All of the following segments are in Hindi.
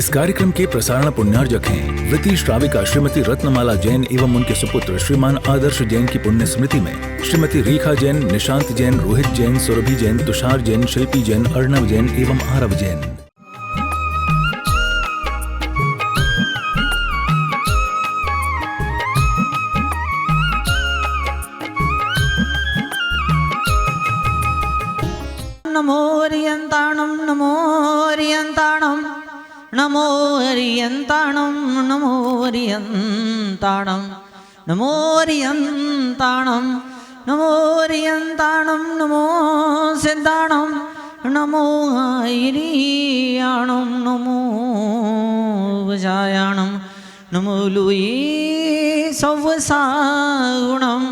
इस कार्यक्रम के प्रसारण पुण्यार्जक हैं वृत्ति श्राविका श्रीमती रत्नमाला जैन एवं उनके सुपुत्र श्रीमान आदर्श जैन की पुण्य स्मृति में श्रीमती रेखा जैन, निशांत जैन, रोहित जैन, सुरभि जैन, तुषार जैन, शिल्पी जैन, अर्णव जैन एवं आरव जैन। नमोरियंताणं नमोरियंताणं नमोरियंताणं नमोरियंताणं नमोरियंताणं नमोरियंताणं नमो सिद्धाणं नमो आयरियाणं नमो वजायाणं नमो लुई सौवसागुणं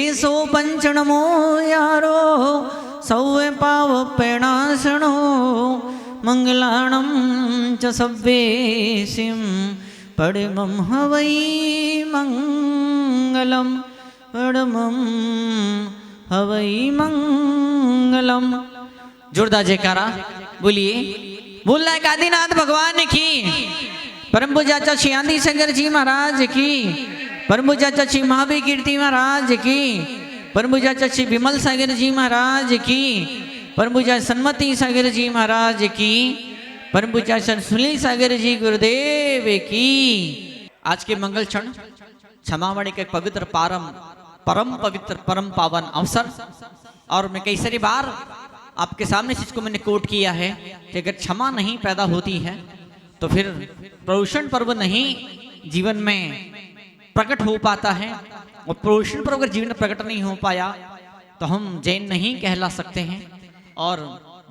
एसो पंच नमो यारो सौवे पाव पेणासणो मंगलाणं च सव्वेसिं परमं हवै मंगलम परमं हवै मंगलम। जोरदार जयकारा बोलिए। बोलना है आदिनाथ भगवान की, परम पूज्य आचार्य श्री आदि शंकर जी महाराज की, परम पूज्य आचार्य श्री महावीर कीर्ति महाराज की, परम पूज्य आचार्य श्री विमल सागर जी महाराज की, परम पूज्य सन्मति सागर जी महाराज की, परम पूज्य आचार्य सुनील सागर जी गुरुदेव की। आज के मंगल क्षण क्षमावाणी का पवित्र परम पवित्र परम पावन अवसर, और मैं कई सारी बार आपके सामने चीज को मैंने कोट किया है कि अगर क्षमा नहीं पैदा होती है तो फिर प्रदूषण पर्व नहीं जीवन में प्रकट हो पाता है, और प्रदूषण पर्व अगर जीवन में प्रकट नहीं हो पाया तो हम जैन नहीं कहला सकते हैं, और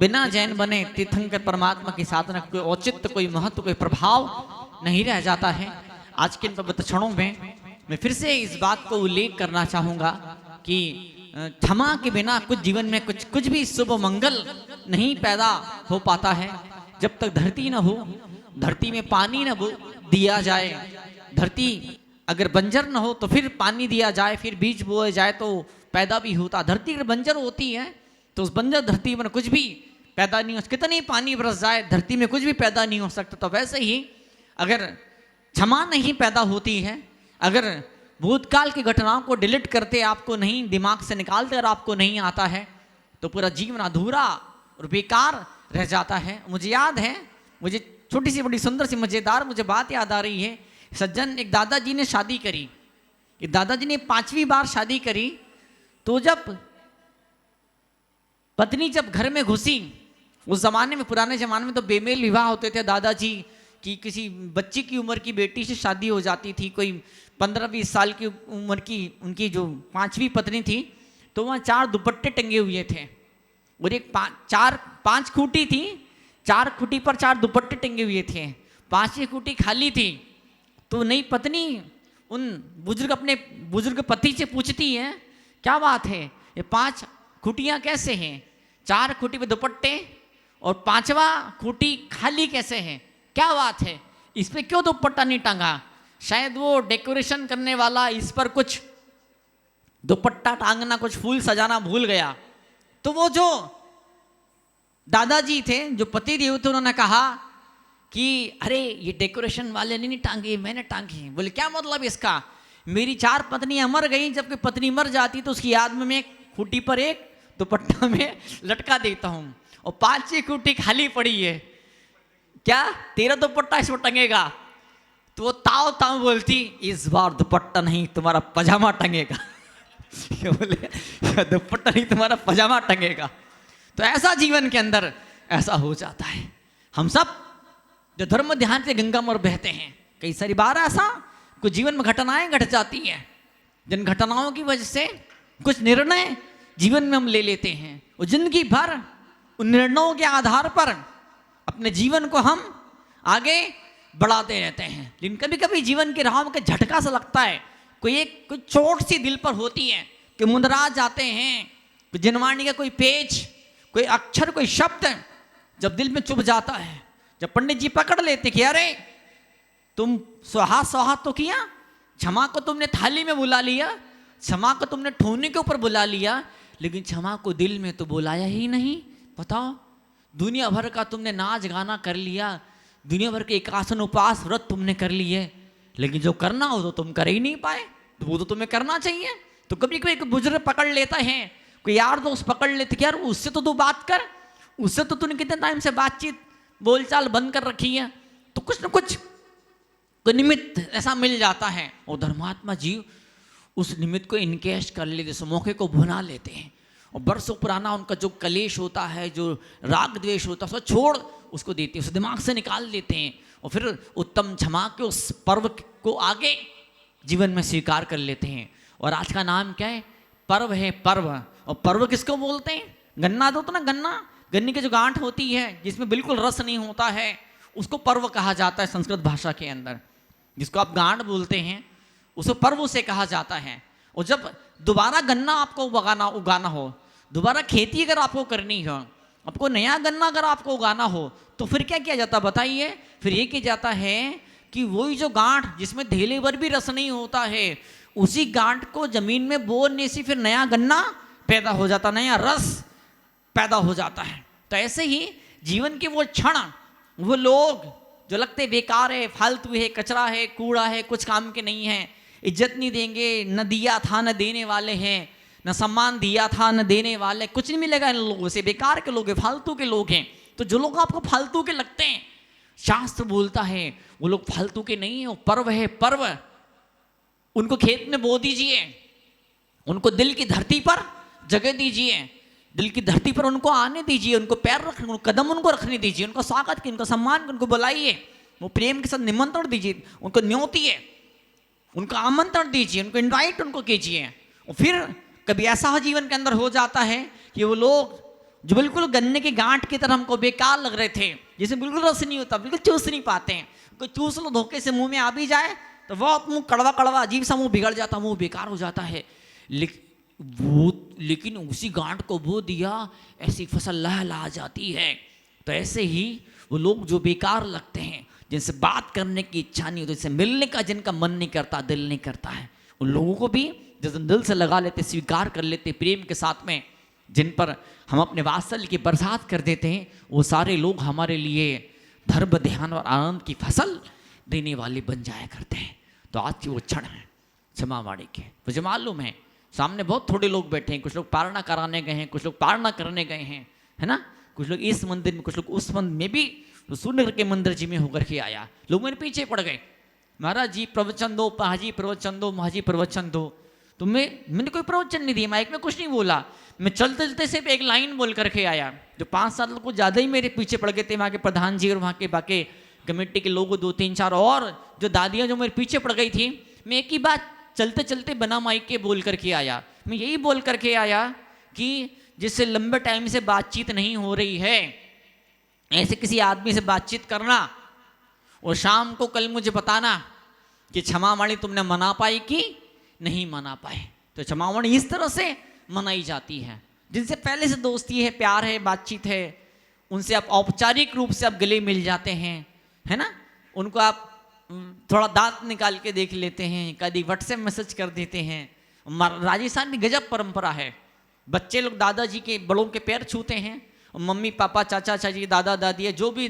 बिना जैन बने तीर्थंकर परमात्मा की साधना कोई औचित्य, कोई महत्व, कोई प्रभाव नहीं रह जाता है। आज के इन पवित्र क्षणों में मैं फिर से इस बात को उल्लेख करना चाहूँगा कि क्षमा के बिना कुछ जीवन में कुछ भी शुभ मंगल नहीं पैदा हो पाता है। जब तक धरती न हो, धरती में पानी न दिया जाए, धरती अगर बंजर न हो तो फिर पानी दिया जाए, फिर बीज बोए जाए तो पैदा भी होता। धरती अगर बंजर होती है तो उस बंजर धरती में कुछ भी पैदा नहीं हो, कितनी पानी बरस जाए धरती में कुछ भी पैदा नहीं हो सकता। तो वैसे ही अगर क्षमा नहीं पैदा होती है, अगर भूतकाल की घटनाओं को डिलीट करते आपको नहीं, दिमाग से निकालते और आपको नहीं आता है तो पूरा जीवन अधूरा और बेकार रह जाता है। मुझे याद है, मुझे छोटी सी बड़ी सुंदर सी मजेदार मुझे बात याद आ रही है। सज्जन एक दादाजी ने शादी करी, एक दादाजी ने 5वीं बार शादी करी, तो जब पत्नी जब घर में घुसी, उस जमाने में, पुराने जमाने में तो बेमेल विवाह होते थे। दादाजी की किसी बच्ची की उम्र की बेटी से शादी हो जाती थी, कोई 15-20 साल की उम्र की उनकी जो 5वीं पत्नी थी, तो वहाँ 4 दुपट्टे टंगे हुए थे, और एक 5 खूंटी थी, 4 खूंटी पर 4 दुपट्टे टंगे हुए थे, 5वीं खूंटी खाली थी। तो नई पत्नी उन अपने बुजुर्ग पति से पूछती है, क्या बात है, ये 5 खूंटियाँ कैसे हैं, 4 खूंटी पे दुपट्टे और 5वां खूंटी खाली कैसे है, क्या बात है, इस पे क्यों दुपट्टा नहीं टांगा? शायद वो डेकोरेशन करने वाला इस पर कुछ दुपट्टा टांगना, कुछ फूल सजाना भूल गया। तो वो जो दादाजी थे, जो पति देव थे, उन्होंने कहा कि अरे ये डेकोरेशन वाले ने नहीं टांगे, मैंने टांगे। बोले क्या मतलब इसका? मेरी 4 पत्नियां मर गई, जब कोई पत्नी मर जाती तो उसकी याद में मैं खूंटी पर एक दुपट्टा में लटका देता हूँ, और 5वीं खूंटी खाली पड़ी है, क्या तेरा दुपट्टा इस पर टंगेगा? तो वो ताव बोलती, इस बार दुपट्टा नहीं तुम्हारा पजामा टंगेगा। बोले दुपट्टा नहीं तुम्हारा पजामा टंगेगा। तो ऐसा जीवन के अंदर ऐसा हो जाता है। हम सब जो धर्म ध्यान से गंगा में बहते हैं, कई सारी बार ऐसा कुछ जीवन में घटनाएं घट जाती हैं, जिन घटनाओं की वजह से कुछ निर्णय जीवन में हम ले लेते हैं, और जिंदगी भर उन निर्णयों के आधार पर अपने जीवन को हम आगे बढ़ाते रहते हैं। लेकिन कभी कभी जीवन की राह में झटका सा लगता है, कोई चोट सी दिल पर होती है कि मुंदरा जाते हैं, जिनवाणी का कोई पेज, कोई अक्षर, कोई शब्द जब दिल में चुभ जाता है, जब पंडित जी पकड़ लेते कि अरे तुम स्वाहा तो किया, क्षमा को तुमने थाली में बुला लिया, क्षमा को तुमने ठोने के ऊपर बुला लिया, लेकिन क्षमा को दिल में तो बुलाया ही नहीं। बताओ, दुनिया भर का तुमने नाच गाना कर लिया, दुनिया भर के एकासन उपास व्रत तुमने कर ली है, लेकिन जो करना हो तो तुम कर ही नहीं पाए, तो वो तो तुम्हें करना चाहिए। तो कभी कभी एक बुजुर्ग पकड़ लेता है, कोई यार दोस्त पकड़ लेते कि यार उससे तो तू बात कर, उससे तो तूने कितने टाइम से बातचीत बोलचाल बंद कर रखी है, तो कुछ ना कुछ निमित्त ऐसा मिल जाता है। और धर्मात्मा जीव उस निमित्त को इनकेश कर लेते, उस मौके को भुना लेते हैं, और बरसों पुराना उनका जो कलेश होता है, जो राग द्वेष होता है, उसको छोड़ उसको देते हैं, उस दिमाग से निकाल देते हैं, और फिर उत्तम क्षमा के उस पर्व को आगे जीवन में स्वीकार कर लेते हैं। और आज का नाम क्या है? पर्व है, पर्व। और पर्व किसको बोलते हैं? गन्ना दो तो ना, गन्ने की जो गांठ होती है जिसमें बिल्कुल रस नहीं होता है, उसको पर्व कहा जाता है संस्कृत भाषा के अंदर। जिसको आप गांठ बोलते हैं उसको पर्व से कहा जाता है। और जब दोबारा गन्ना आपको उगाना हो, दोबारा खेती अगर आपको करनी हो, आपको नया गन्ना अगर आपको उगाना हो, तो फिर क्या किया जाता बताइए? फिर ये किया जाता है कि वही जो गांठ जिसमें धेले भर भी रस नहीं होता है, उसी गांठ को जमीन में बोने से फिर नया गन्ना पैदा हो जाता, नया रस पैदा हो जाता है। तो ऐसे ही जीवन के वो क्षण, वो लोग जो लगते बेकार है, फालतू है, कचरा है, कूड़ा है, कुछ काम के नहीं है, इज्जत नहीं देंगे, न दिया था न देने वाले हैं, न सम्मान दिया था न देने वाले, कुछ नहीं मिलेगा इन लोगों से, बेकार के लोग हैं, फालतू के लोग हैं। तो जो लोग आपको फालतू के लगते हैं, शास्त्र बोलता है वो लोग फालतू के नहीं है, वो पर्व है, पर्व। उनको खेत में बो दीजिए, उनको दिल की धरती पर जगह दीजिए, दिल की धरती पर उनको आने दीजिए, उनको पैर रखने, कदम उनको रखने दीजिए, उनको स्वागत कीजिए, उनको सम्मान, उनको बुलाइए, वो प्रेम के साथ निमंत्रण दीजिए, उनको न्योतिए, उनको आमंत्रण दीजिए, उनको इनवाइट उनको कीजिए। और फिर कभी ऐसा जीवन के अंदर हो जाता है कि वो लोग जो बिल्कुल गन्ने की गांठ की तरह हमको बेकार लग रहे थे, जिसे बिल्कुल रस नहीं होता, बिल्कुल चूस नहीं पाते हैं, कोई चूस लो धोखे से मुंह में आ भी जाए तो बहुत मुंह कड़वा कड़वा अजीब सा मुंह बिगड़ जाता, मुंह बेकार हो जाता है। लेकिन उसी गांठ को बो दिया, ऐसी फसल लहलहा जाती है। तो ऐसे ही वो लोग जो बेकार लगते हैं, जिनसे बात करने की इच्छा नहीं होती, जिनसे मिलने का जिनका मन नहीं करता, दिल नहीं करता है, उन लोगों को भी जिस दिल से लगा लेते, स्वीकार कर लेते प्रेम के साथ में, जिन पर हम अपने वात्सल्य की बरसात कर देते हैं, वो सारे लोग हमारे लिए धर्म, ध्यान और आनंद की फसल देने वाले बन जाया करते हैं। तो आज की वो क्षण है क्षमावाणी के। मुझे मालूम है सामने बहुत थोड़े लोग बैठे हैं, कुछ लोग पारणा कराने गए हैं, कुछ लोग पारणा करने गए हैं, है ना, कुछ लोग इस मंदिर में, कुछ लोग उस मंदिर में भी, तो सूर्य के मंदिर जी में होकर के आया, लोग मेरे पीछे पड़ गए, महाराज जी प्रवचन दो, पाजी प्रवचन दो, महाजी प्रवचन दो। तो मैंने कोई प्रवचन नहीं दिया, माइक में कुछ नहीं बोला, मैं चलते चलते सिर्फ एक लाइन बोल करके आया। जो 5 साल को ज़्यादा ही मेरे पीछे पड़ गए थे, वहाँ के प्रधान जी और वहाँ के बाकी कमेटी के लोग 2, 3, 4 और जो दादियाँ जो मेरे पीछे पड़ गई थी, मैं एक ही बात चलते चलते बना माइक के बोल करके आया। मैं यही बोल करके आया कि जिससे लंबे टाइम से बातचीत नहीं हो रही है, ऐसे किसी आदमी से बातचीत करना और शाम को कल मुझे बताना कि क्षमावाणी तुमने मना पाई कि नहीं मना पाए। तो क्षमावाणी इस तरह से मनाई जाती है, जिनसे पहले से दोस्ती है, प्यार है, बातचीत है, उनसे आप औपचारिक रूप से आप गले मिल जाते हैं, है ना, उनको आप थोड़ा दांत निकाल के देख लेते हैं, कभी व्हाट्सएप मैसेज कर देते हैं। राजस्थान में गजब परंपरा है, बच्चे लोग दादाजी के बड़ों के पैर छूते हैं, और मम्मी पापा चाचा चाची दादा दादी जो भी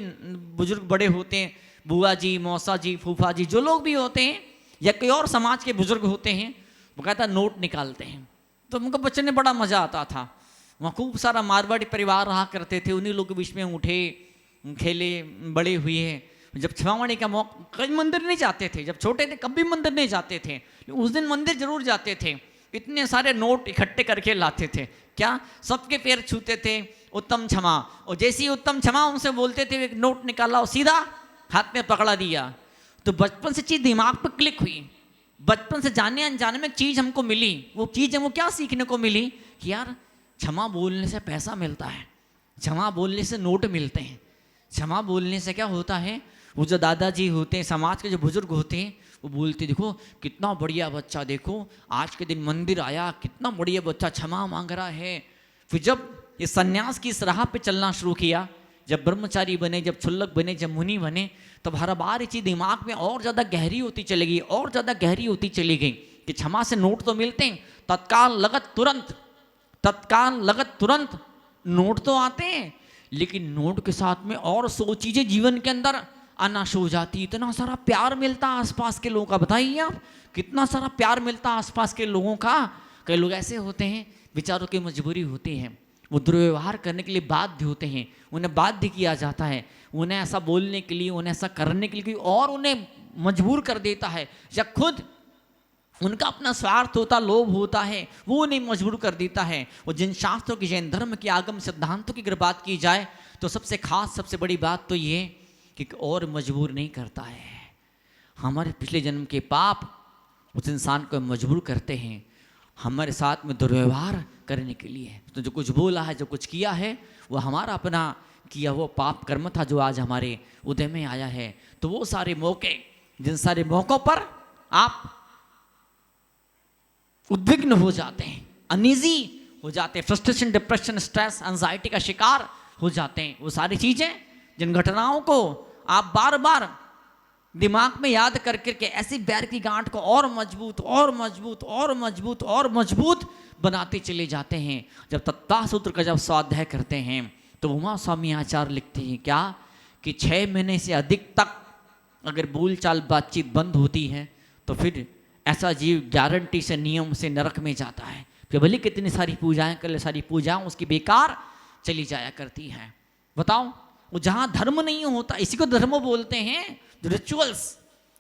बुजुर्ग बड़े होते हैं, बुआ जी, मौसा जी, फूफा जी, जो लोग भी होते हैं या कोई और समाज के बुजुर्ग होते हैं, वो कहता नोट निकालते हैं। तो उनको बच्चे ने बड़ा मज़ा आता था। वहाँ खूब सारा मारवाड़ी परिवार रहा करते थे, उन्हीं लोग के बीच में उठे, खेले, बड़े हुए। जब क्षमावाणी का मौका, कई मंदिर नहीं जाते थे, जब छोटे थे कभी मंदिर नहीं जाते थे, उस दिन मंदिर जरूर जाते थे, इतने सारे नोट इकट्ठे करके लाते थे, क्या सबके पैर छूते थे, उत्तम क्षमा। और जैसे ही उत्तम क्षमा उनसे बोलते थे, एक नोट निकाला और सीधा हाथ में पकड़ा दिया। तो बचपन से चीज़ दिमाग पर क्लिक हुई, बचपन से जाने अनजाने में चीज़ हमको मिली। वो चीज़ हमको क्या सीखने को मिली कि यार क्षमा बोलने से पैसा मिलता है, क्षमा बोलने से नोट मिलते हैं, क्षमा बोलने से क्या होता है, वो जो दादाजी होते हैं, समाज के जो बुजुर्ग होते हैं, वो बोलते देखो कितना बढ़िया बच्चा, देखो आज के दिन मंदिर आया, कितना बढ़िया बच्चा क्षमा मांग रहा है। फिर जब ये सन्यास की इस राह पे चलना शुरू किया, जब ब्रह्मचारी बने, जब क्षुल्लक बने, जब मुनि बने, तब हर बार ये चीज़ दिमाग में और ज़्यादा गहरी होती चली गई, और ज़्यादा गहरी होती चली गई कि क्षमा से नोट तो मिलते हैं, तत्काल लगत तुरंत नोट तो आते हैं, लेकिन नोट के साथ में और 100 चीज़ें जीवन के अंदर आना शुरू हो जाती, इतना सारा प्यार मिलता आसपास के लोगों का। बताइए आप, कितना सारा प्यार मिलता आसपास के लोगों का। कई लोग ऐसे होते हैं बेचारों की मजबूरी होती है, वो दुर्व्यवहार करने के लिए बाध्य होते हैं, उन्हें बाध्य किया जाता है, उन्हें ऐसा बोलने के लिए, उन्हें ऐसा करने के लिए कोई और उन्हें मजबूर कर देता है, या खुद उनका अपना स्वार्थ होता, लोभ होता है, वो उन्हें मजबूर कर देता है। और जिन शास्त्रों की, जैन धर्म के आगम सिद्धांतों की अगर बात की जाए तो सबसे खास, सबसे बड़ी बात तो ये कि और मजबूर नहीं करता है। हमारे पिछले जन्म के पाप उस इंसान को मजबूर करते हैं हमारे साथ में दुर्व्यवहार करने के लिए। तो जो कुछ बोला है, जो कुछ किया है, वो हमारा अपना किया हुआ पाप कर्म था जो आज हमारे उदय में आया है। तो वो सारे मौके, जिन सारे मौक़ों पर आप उद्विग्न हो जाते हैं, अनईजी हो जाते हैं, फ्रस्ट्रेशन, डिप्रेशन, स्ट्रेस, एंजाइटी का शिकार हो जाते हैं, वो सारी चीज़ें, जिन घटनाओं को आप बार बार दिमाग में याद कर करके ऐसी बैर की गांठ को और मजबूत और मजबूत और मजबूत और मजबूत बनाते चले जाते हैं। जब तत्ता सूत्र का जब स्वाध्याय करते हैं तो उमा स्वामी आचार्य लिखते हैं क्या, कि 6 महीने से अधिक तक अगर बोलचाल बातचीत बंद होती है तो फिर ऐसा जीव गारंटी से, नियम से नरक में जाता है। फिर भले कितनी सारी पूजाएं कर ले, सारी पूजाएं उसकी बेकार चली जाया करती हैं। बताओ, वो जहाँ धर्म नहीं होता, इसी को धर्म बोलते हैं। जो रिचुअल्स,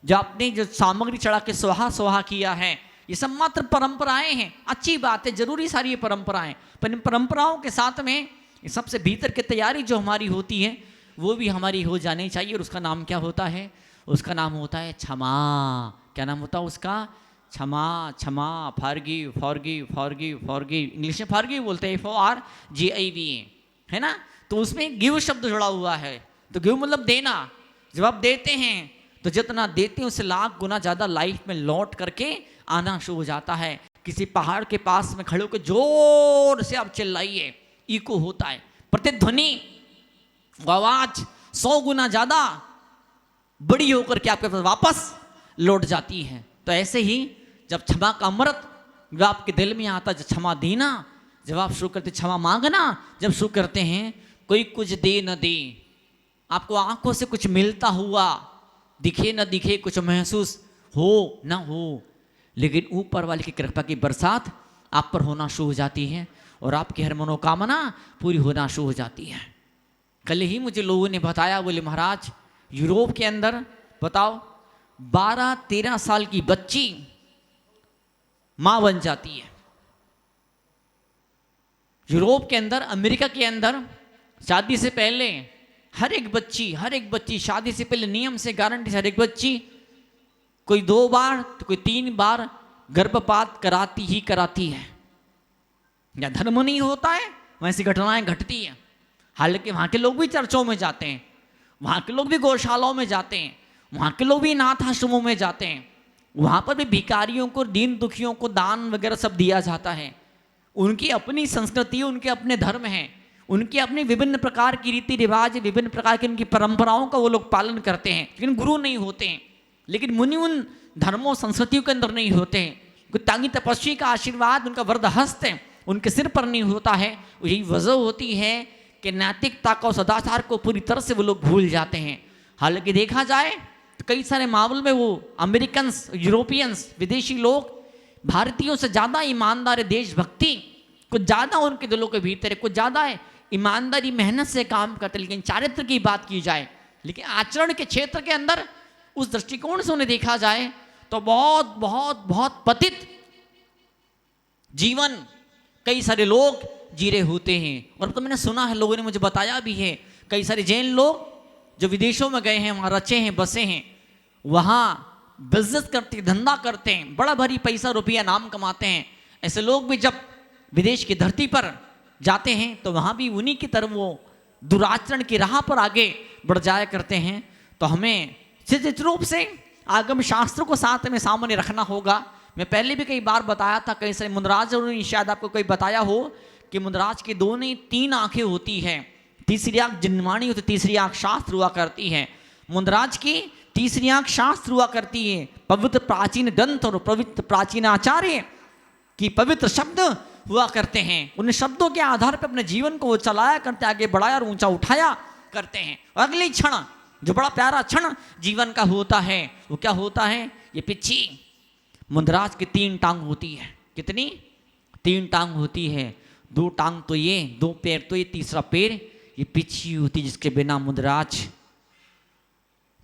जो आपने जो सामग्री चढ़ा के स्वाहा स्वाहा किया है, ये सब मात्र परंपराएं हैं। अच्छी बात है, जरूरी सारी ये परंपराएं, पर इन परंपराओं के साथ में सबसे भीतर की तैयारी जो हमारी होती है वो भी हमारी हो जानी चाहिए। और उसका नाम क्या होता है? उसका नाम होता है क्षमा। क्या नाम होता है उसका? क्षमा। क्षमा, forgive, forgive, forgive, forgive, English में फॉरगिव बोलते हैं, FORGIV, है ना। तो उसमें गिव शब्द जुड़ा हुआ है। तो गिव मतलब देना। जब आप देते हैं तो जितना देते हैं उससे लाख गुना ज़्यादा लाइफ में लौट करके आना शुरू हो जाता है। किसी पहाड़ के पास में खड़े होकर जोर से आप चिल्लाइए, इको होता है, प्रतिध्वनि, आवाज 100 गुना ज़्यादा बड़ी होकर के आपके पास वापस लौट जाती है। तो ऐसे ही जब क्षमा का अमृत जब आपके दिल में आता, जब क्षमा देना, जब आप शुरू करते क्षमा मांगना, जब शुरू करते हैं, कोई कुछ दे न दे, आपको आंखों से कुछ मिलता हुआ दिखे न दिखे, कुछ महसूस हो न हो, लेकिन ऊपर वाले की कृपा की बरसात आप पर होना शुरू हो जाती है और आपकी हर मनोकामना पूरी होना शुरू हो जाती है। कल ही मुझे लोगों ने बताया, बोले महाराज यूरोप के अंदर बताओ 12-13 साल की बच्ची मां बन जाती है। यूरोप के अंदर, अमेरिका के अंदर शादी से पहले हर एक बच्ची शादी से पहले नियम से, गारंटी से हर एक बच्ची कोई 2 बार तो कोई 3 बार गर्भपात कराती ही कराती है। या धर्म नहीं होता है, वैसी घटनाएं घटती हैं। हालांकि वहाँ के लोग भी चर्चों में जाते हैं, वहाँ के लोग भी गौशालाओं में जाते हैं, वहाँ के लोग भी अनाथ आश्रमों में जाते हैं, वहाँ पर भी भिखारियों को, दीन दुखियों को दान वगैरह सब दिया जाता है। उनकी अपनी संस्कृति, उनके अपने धर्म हैं, उनके अपने विभिन्न प्रकार की रीति रिवाज, विभिन्न प्रकार की उनकी परंपराओं का वो लोग पालन करते हैं। लेकिन गुरु नहीं होते हैं, लेकिन मुनि उन धर्मों संस्कृतियों के अंदर नहीं होते हैं। कोई त्यागी तपस्वी का आशीर्वाद, उनका वरद हस्त उनके सिर पर नहीं होता है। यही वजह होती है कि नैतिकता को, सदाचार को पूरी तरह से वो लोग भूल जाते हैं। हालांकि देखा जाए तो कई सारे मामलों में वो अमेरिकन्स, यूरोपियंस, विदेशी लोग भारतीयों से ज़्यादा ईमानदार, देशभक्ति कुछ ज़्यादा उनके दिलों के भीतर है, कुछ ज़्यादा है, ईमानदारी, मेहनत से काम करते। लेकिन चारित्र की बात की जाए, लेकिन आचरण के क्षेत्र के अंदर उस दृष्टिकोण से उन्हें देखा जाए तो बहुत बहुत बहुत पतित जीवन कई सारे लोग जी रहे होते हैं। और तो मैंने सुना है, लोगों ने मुझे बताया भी है, कई सारे जैन लोग जो विदेशों में गए हैं, वहाँ रचे हैं, बसे हैं, वहाँ बिजनेस करते, धंधा करते हैं, बड़ा भारी पैसा रुपया नाम कमाते हैं। ऐसे लोग भी जब विदेश की धरती पर जाते हैं तो वहाँ भी उन्हीं की तरफ वो दुराचरण की राह पर आगे बढ़ जाया करते हैं। तो हमें निश्चित रूप से आगम शास्त्र को साथ में सामने रखना होगा। मैं पहले भी कई बार बताया था, कई सारे मुंदराज, शायद आपको कोई बताया हो कि मुंदराज की 2 नहीं 3 आंखें होती हैं। तीसरी आंख जिनवाणी होती, तीसरी आंख शास्त्र हुआ करती है। मुंदराज की तीसरी आंख शास्त्र हुआ करती है। पवित्र प्राचीन ग्रंथ और पवित्र प्राचीन आचार्य की पवित्र शब्द हुआ करते हैं। उन शब्दों के आधार पर अपने जीवन को वो चलाया करते, आगे बढ़ाया और ऊंचा उठाया करते हैं। और अगले क्षण जो बड़ा प्यारा क्षण जीवन का होता है वो क्या होता है? ये पिच्छी मुंदराज की 3 टांग होती है। कितनी? 3 टांग होती है। 2 टांग तो ये, 2 पैर तो ये, तीसरा पैर ये पिच्छी होती, जिसके बिना मुंदराज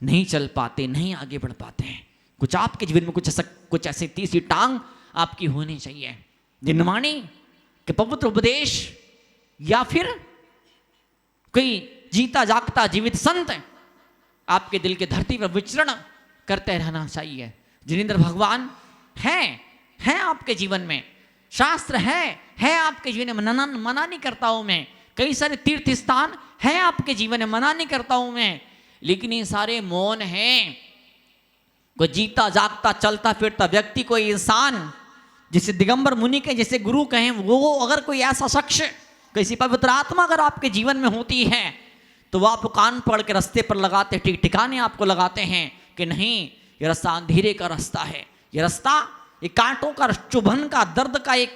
नहीं चल पाते, नहीं आगे बढ़ पाते हैं। कुछ आपके जीवन में कुछ ऐसी तीसरी टांग आपकी होनी चाहिए। जिनवाणी के पवित्र उपदेश या फिर कोई जीता जागता जीवित संत आपके दिल के धरती पर विचरण करते रहना चाहिए। जिनेंद्र भगवान हैं आपके जीवन में, शास्त्र है आपके जीवन में, मना नहीं करता हूं मैं। कई सारे तीर्थ स्थान हैं आपके जीवन में, मना नहीं करता हूं मैं, लेकिन ये सारे मौन हैं। कोई जीता जागता चलता फिरता व्यक्ति, कोई इंसान जिसे दिगंबर मुनि के जैसे गुरु कहें, वो अगर कोई ऐसा शख्स, किसी पवित्र आत्मा अगर आपके जीवन में होती है तो वो आपको कान पकड़ के रास्ते पर लगाते, ठिकाने आपको लगाते हैं कि नहीं, ये रास्ता अंधेरे का रास्ता है, ये रास्ता ये कांटों का, चुभन का, दर्द का एक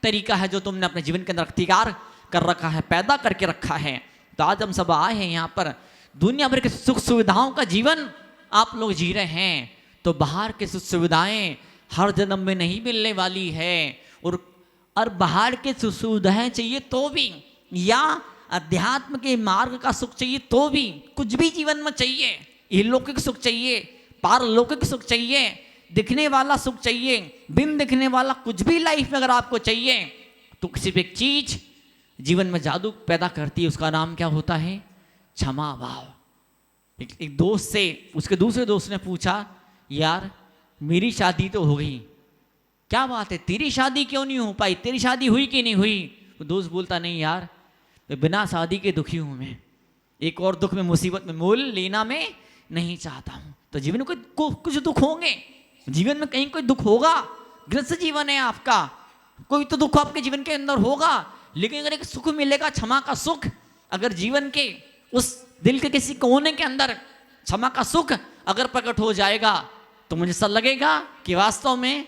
तरीका है जो तुमने अपने जीवन के अंदर अख्तियार कर रखा है, पैदा करके रखा है। तो आज हम सब आए हैं यहाँ पर, दुनिया भर के सुख सुविधाओं का जीवन आप लोग जी रहे हैं, तो बाहर की सुख सुविधाएं हर जन्म में नहीं मिलने वाली है। और बाहर के सुख सुविधाएं चाहिए तो भी, या अध्यात्म के मार्ग का सुख चाहिए तो भी, कुछ भी जीवन में चाहिए, इहलौकिक सुख चाहिए, पारलौकिक सुख चाहिए, दिखने वाला सुख चाहिए, बिन दिखने वाला कुछ भी लाइफ में अगर आपको चाहिए, तो किसी भी एक चीज जीवन में जादू पैदा करती है। उसका नाम क्या होता है? क्षमा भाव। एक दोस्त से उसके दूसरे दोस्त ने पूछा, यार मेरी शादी तो हो गई, क्या बात है, तेरी शादी क्यों नहीं हो पाई, तेरी शादी हुई कि नहीं हुई? वो दोस्त बोलता, नहीं यार, मैं बिना शादी के दुखी हूं, मैं एक और दुख में, मुसीबत में मोल लेना मैं नहीं चाहता हूं। तो जीवन में कुछ दुख होंगे, जीवन में कहीं कोई दुख होगा, गृहस्थ जीवन है आपका, कोई तो दुख आपके जीवन के अंदर होगा, लेकिन अगर एक सुख मिलेगा, क्षमा का सुख, अगर जीवन के उस दिल के किसी कोने के अंदर क्षमा का सुख अगर प्रकट हो जाएगा, तो मुझे ऐसा लगेगा कि वास्तव में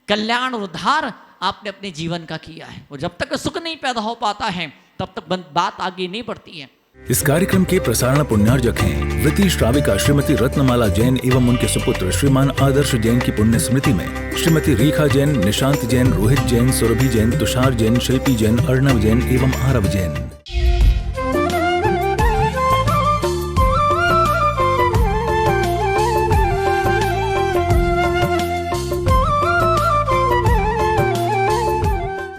कल्याण और उद्धार आपने अपने जीवन का किया है। और जब तक सुख नहीं पैदा हो पाता है तब तक बात आगे नहीं बढ़ती है। इस कार्यक्रम के प्रसारण पुण्यार्जक हैं वृत्ति श्राविका श्रीमती रत्नमाला जैन एवं उनके सुपुत्र श्रीमान आदर्श जैन की पुण्य स्मृति में श्रीमती रेखा जैन, निशांत जैन, रोहित जैन, सुरभि जैन, तुषार जैन, शिल्पी जैन, अर्णव जैन एवं आरव जैन।